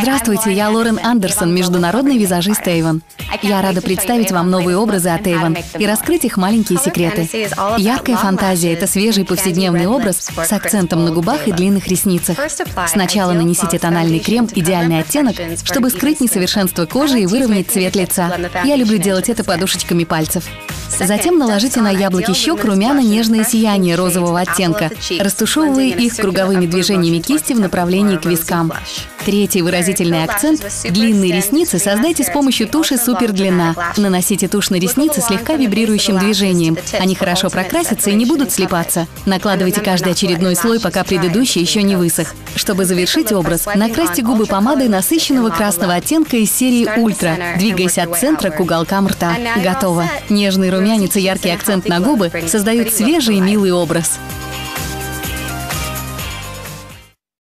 Здравствуйте, я Лорен Андерсон, международный визажист Avon. Я рада представить вам новые образы от Avon и раскрыть их маленькие секреты. Яркая фантазия – это свежий повседневный образ с акцентом на губах и длинных ресницах. Сначала нанесите тональный крем «Идеальный оттенок», чтобы скрыть несовершенство кожи и выровнять цвет лица. Я люблю делать это подушечками пальцев. Затем наложите на яблоки щек румяна нежное сияние розового оттенка, растушевывая их круговыми движениями кисти в направлении к вискам. Третий выразительный акцент – длинные ресницы создайте с помощью туши «Супер длина». Наносите тушь на ресницы слегка вибрирующим движением. Они хорошо прокрасятся и не будут слипаться. Накладывайте каждый очередной слой, пока предыдущий еще не высох. Чтобы завершить образ, накрасьте губы помадой насыщенного красного оттенка из серии «Ультра», двигаясь от центра к уголкам рта. Готово. Нежный румянец и яркий акцент на губы создают свежий и милый образ.